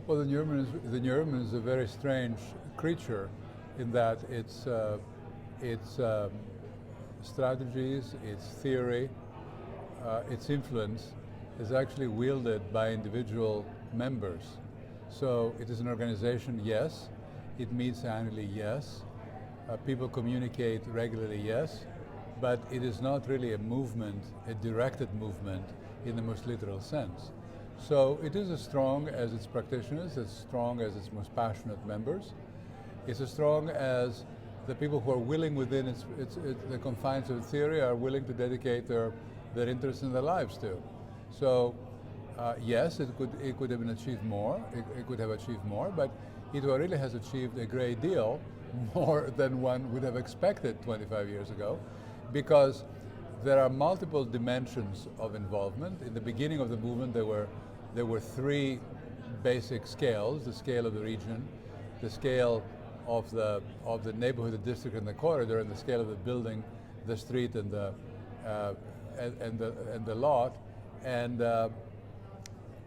Well, the neuroman is a very strange creature in that its strategies, its theory, its influence is actually wielded by individual members. So it is an organization, yes. It meets annually, yes. People communicate regularly, yes. But it is not really a movement, a directed movement in the most literal sense. So it is as strong as its practitioners, as strong as its most passionate members. It's as strong as the people who are willing within the confines of theory are willing to dedicate their interests in their lives to. So yes, it could have been achieved more, it could have achieved more, but it really has achieved a great deal more than one would have expected 25 years ago, because there are multiple dimensions of involvement. In the beginning of the movement, there were three basic scales: the scale of the region, the scale of the neighborhood, the district, and the corridor, and the scale of the building, the street, and the lot. And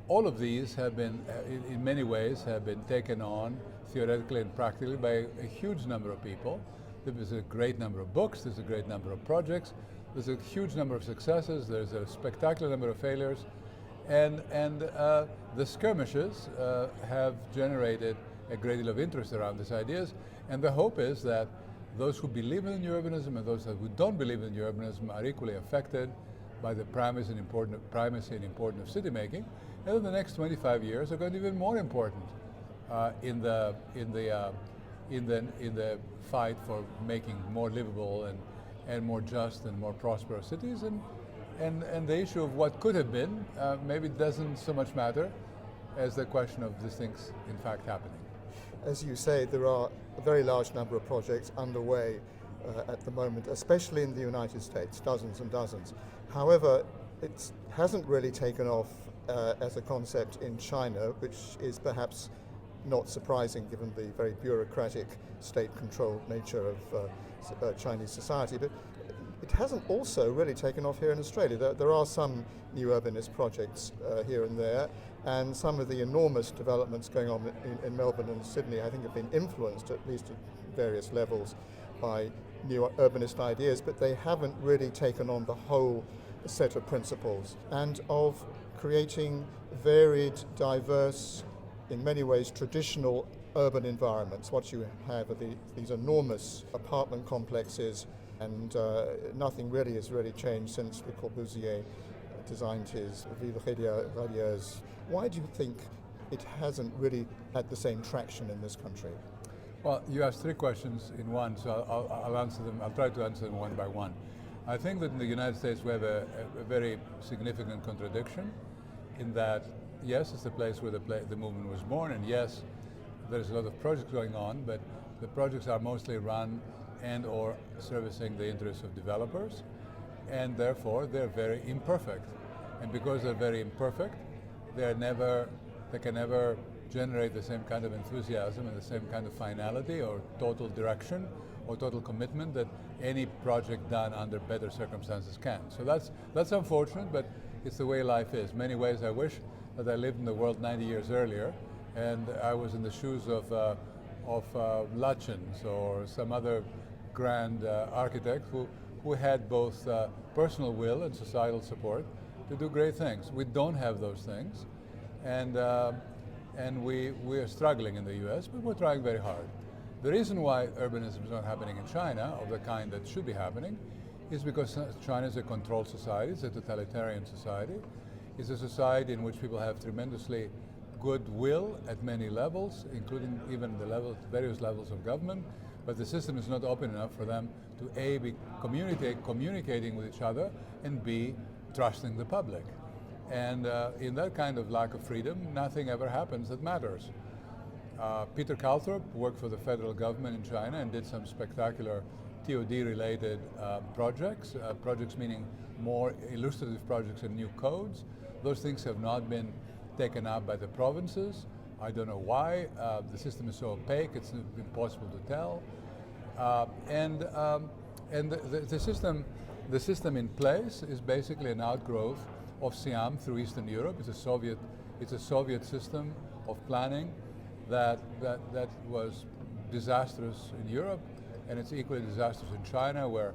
all of these have been, in many ways, have been taken on theoretically and practically by a huge number of people. There's a great number of books, there's a great number of projects, there's a huge number of successes, there's a spectacular number of failures, and the skirmishes have generated a great deal of interest around these ideas, and the hope is that those who believe in new urbanism and those who don't believe in new urbanism are equally affected by the primacy and importance of city making, and in the next 25 years are going to be even more important in the fight for making more livable and more just and more prosperous cities, and the issue of what could have been maybe doesn't so much matter as the question of these things in fact happening. As you say, there are a very large number of projects underway at the moment, especially in the United States, dozens and dozens. However, it hasn't really taken off as a concept in China, which is perhaps not surprising given the very bureaucratic, state-controlled nature of Chinese society. But it hasn't also really taken off here in Australia. There are some new urbanist projects here and there, and some of the enormous developments going on in Melbourne and Sydney, I think, have been influenced, at least at various levels, by new urbanist ideas, but they haven't really taken on the whole set of principles and of creating varied, diverse, in many ways traditional urban environments. What you have are these enormous apartment complexes, and nothing really has changed since Le Corbusier designed his Ville radieuse. Why do you think it hasn't really had the same traction in this country? Well, you asked three questions in one, so I'll answer them. I'll try to answer them one by one. I think that in the United States we have a very significant contradiction in that, yes, it's the place where the movement was born, and yes, there's a lot of projects going on, but the projects are mostly run and or servicing the interests of developers, and therefore they're very imperfect. And because they're very imperfect, they can never generate the same kind of enthusiasm and the same kind of finality or total direction or total commitment that any project done under better circumstances can. So that's unfortunate, but it's the way life is. In many ways I wish that I lived in the world 90 years earlier and I was in the shoes of Lutyens or some other grand architect who had both personal will and societal support to do great things. We don't have those things, and we are struggling in the US, but we're trying very hard. The reason why urbanism is not happening in China, of the kind that should be happening, is because China is a controlled society, it's a totalitarian society. It's a society in which people have tremendously good will at many levels, including even various levels of government, but the system is not open enough for them to A, be communicating with each other, and B, trusting the public. And in that kind of lack of freedom, nothing ever happens that matters. Peter Calthorpe worked for the federal government in China and did some spectacular TOD-related projects meaning more illustrative projects and new codes. Those things have not been taken up by the provinces. I don't know why. The system is so opaque, it's impossible to tell. And the system in place is basically an outgrowth of Siam through Eastern Europe. It's a Soviet system of planning that was disastrous in Europe, and it's equally disastrous in China, where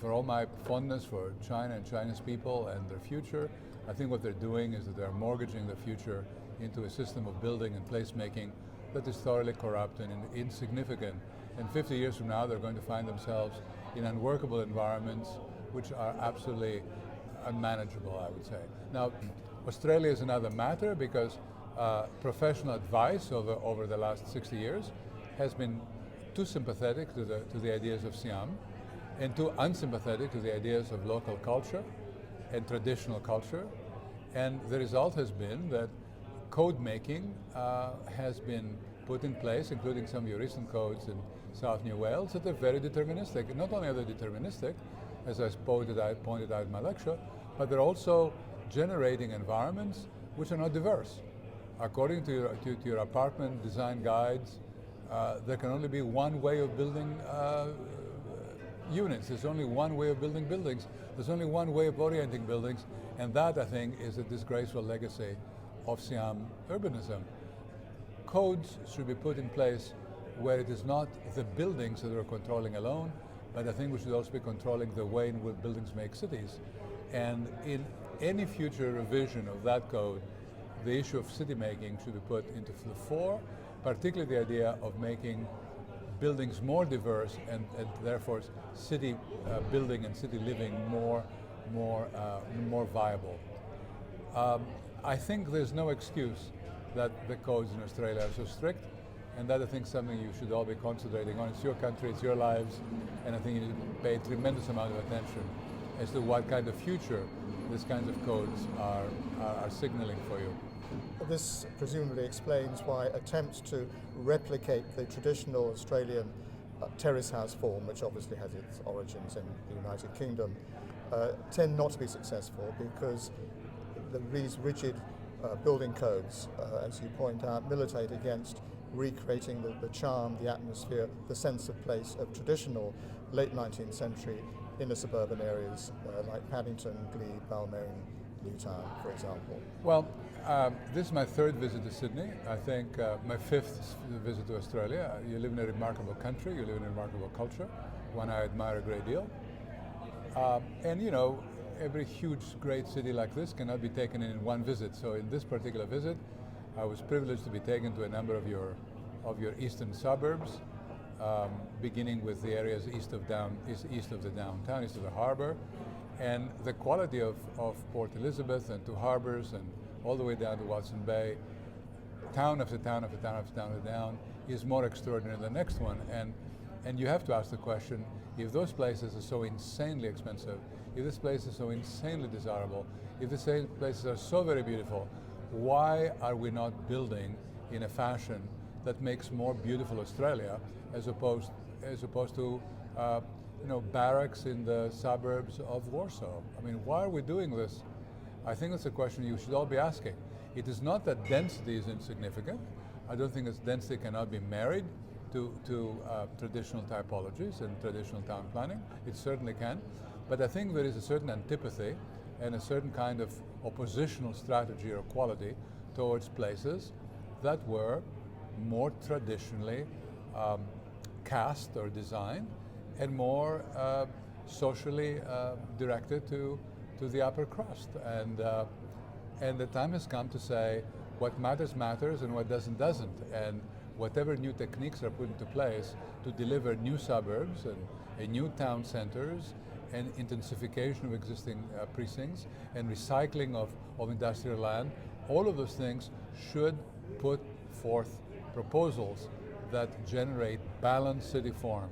for all my fondness for China and Chinese people and their future, I think what they're doing is that they're mortgaging their future into a system of building and placemaking that is thoroughly corrupt and insignificant. And 50 years from now, they're going to find themselves in unworkable environments which are absolutely unmanageable, I would say. Now, Australia is another matter because professional advice over the last 60 years has been too sympathetic to the ideas of Siam and too unsympathetic to the ideas of local culture and traditional culture. And the result has been that code making has been put in place, including some of your recent codes in South New Wales, that are very deterministic. And not only are they deterministic, as I pointed out in my lecture, but they're also generating environments which are not diverse. According to your apartment design guides, there can only be one way of building units. There's only one way of building buildings. There's only one way of orienting buildings, and that, I think, is a disgraceful legacy of Siam urbanism. Codes should be put in place where it is not the buildings that we're controlling alone, but I think we should also be controlling the way in which buildings make cities. And in any future revision of that code, the issue of city making should be put into the fore, particularly the idea of making buildings more diverse and therefore city building and city living more viable. I think there's no excuse that the codes in Australia are so strict, and that I think something you should all be concentrating on. It's your country, it's your lives, and I think you need to pay a tremendous amount of attention as to what kind of future these kinds of codes are signaling for you. This presumably explains why attempts to replicate the traditional Australian terrace house form, which obviously has its origins in the United Kingdom, tend not to be successful because these rigid building codes, as you point out, militate against recreating the charm, the atmosphere, the sense of place of traditional late 19th century inner suburban areas like Paddington, Glebe, Balmain, Newtown, for example. Well, this is my third visit to Sydney. I think my fifth visit to Australia. You live in a remarkable country, you live in a remarkable culture, one I admire a great deal. And you know, every huge, great city like this cannot be taken in one visit. So in this particular visit, I was privileged to be taken to a number of your eastern suburbs, beginning with the areas east of the downtown, east of the harbour, and the quality of Port Elizabeth and Two Harbours and all the way down to Watson Bay, town after town after town after town after town, is more extraordinary than the next one. And you have to ask the question, if those places are so insanely expensive, if this place is so insanely desirable, if these places are so very beautiful, why are we not building in a fashion that makes more beautiful Australia as opposed to barracks in the suburbs of Warsaw? I mean, why are we doing this? I think that's a question you should all be asking. It is not that density is insignificant. I don't think that density cannot be married to traditional typologies and traditional town planning. It certainly can. But I think there is a certain antipathy and a certain kind of oppositional strategy or quality towards places that were more traditionally cast or designed and more socially directed to the upper crust. And the time has come to say what matters matters and what doesn't. And whatever new techniques are put into place to deliver new suburbs and new town centers and intensification of existing precincts and recycling of industrial land, all of those things should put forth proposals that generate balanced city form.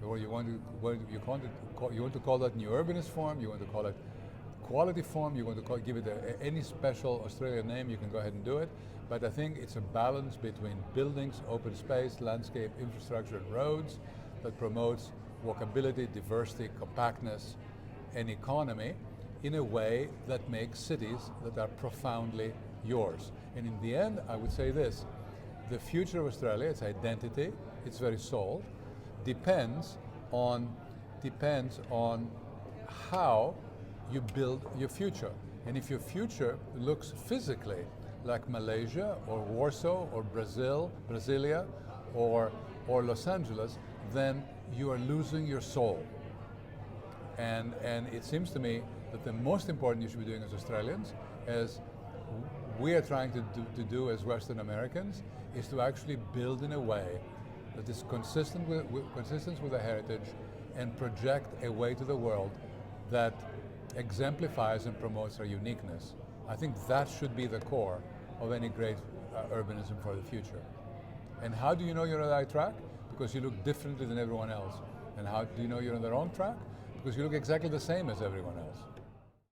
Or you want to call that new urbanist form, you want to call it quality form, you want to give it any special Australian name, you can go ahead and do it. But I think it's a balance between buildings, open space, landscape, infrastructure, and roads that promotes walkability, diversity, compactness, and economy in a way that makes cities that are profoundly yours. And in the end, I would say this: the future of Australia, its identity, its very soul, depends on how you build your future. And if your future looks physically like Malaysia or Warsaw or Brasilia or Los Angeles, then you are losing your soul. And it seems to me that the most important you should be doing as Australians, as we are trying to do as Western Americans, is to actually build in a way that is consistent with the heritage and project a way to the world that exemplifies and promotes our uniqueness. I think that should be the core of any great urbanism for the future. And how do you know you're on the right track? Because you look differently than everyone else. And how do you know you're on the wrong track? Because you look exactly the same as everyone else.